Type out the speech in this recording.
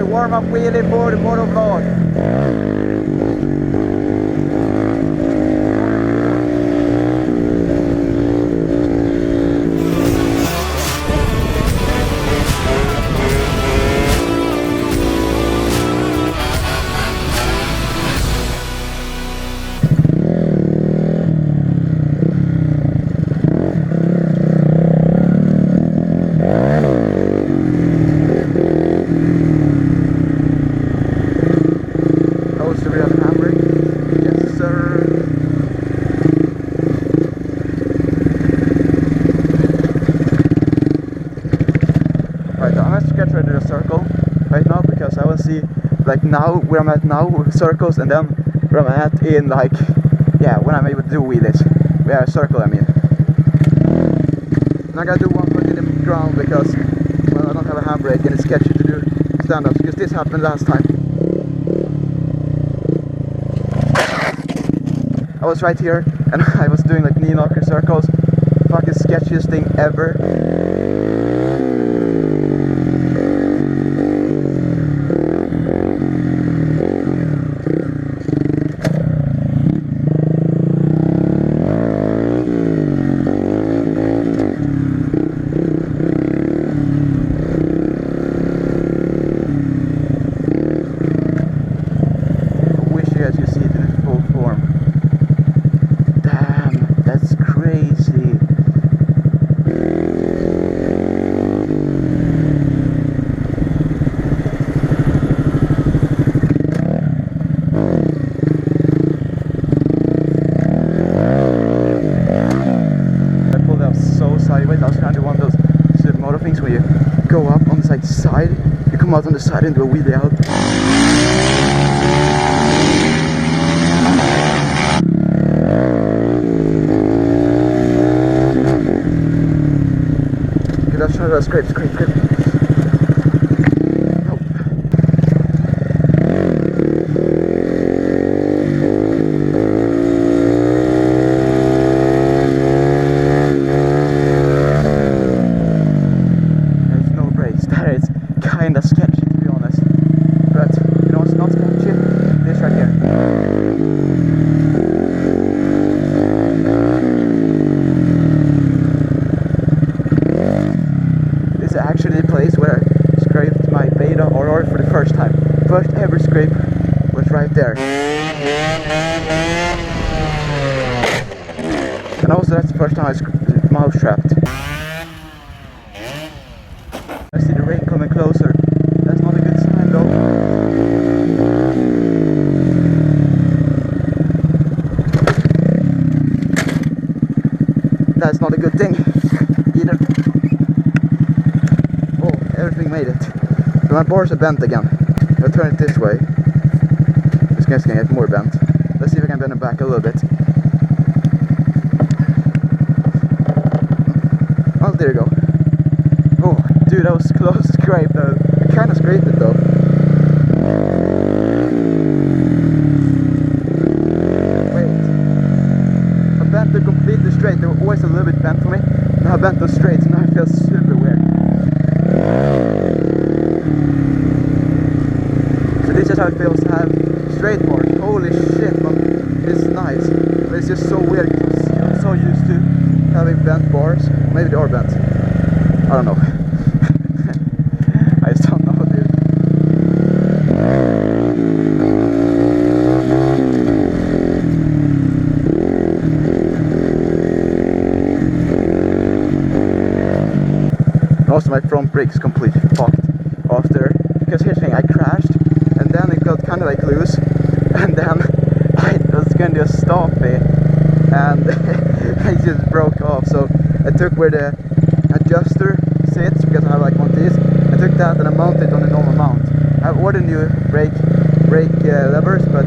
warm-up wheelie for the Motovlog. Like now, where I'm at now with circles, and then where I'm at in like, yeah, when I'm able to do wheelies. Yeah, circle I mean. And I gotta do one foot in the ground because, well, I don't have a handbrake and it's sketchy to do stand-ups because this happened last time. I was right here and I was doing like knee knocker circles. Fucking sketchiest thing ever. Go up on the side, you come out on the side and do a wheelie out. Okay, let's try to scrape. Kinda sketchy to be honest, but you know what's not sketchy? This right here. This is actually the place where I scraped my beta RR for the first time. First ever scrape was right there. And also that's the first time I mouse trapped. I see the rain coming closer. That's not a good sign though. That's not a good thing either. Oh, everything made it. But my bars are bent again. I'll turn it this way. This guy's gonna get more bent. Let's see if I can bend it back a little bit. Oh, there you go. Oh, dude, that was close to scrape though. I kind of scraped it though. Wait. I bent it completely straight. They were always a little bit bent for me. Now I bent them straight, so now it feels super weird. So this is how it feels to have straight bars. Holy shit, man. It's nice. But it's just so weird because I'm so used to having bent bars. Maybe they are bent. I don't know. I just don't know, dude. And also my front brake is completely fucked after, because here's the thing, I crashed and then it got kind of like loose and then I was going to just stop it and it just broke off. So I took where the adjuster sits, because I have like one of these. I took that and I mounted it on the normal mount. I have ordered new brake levers, but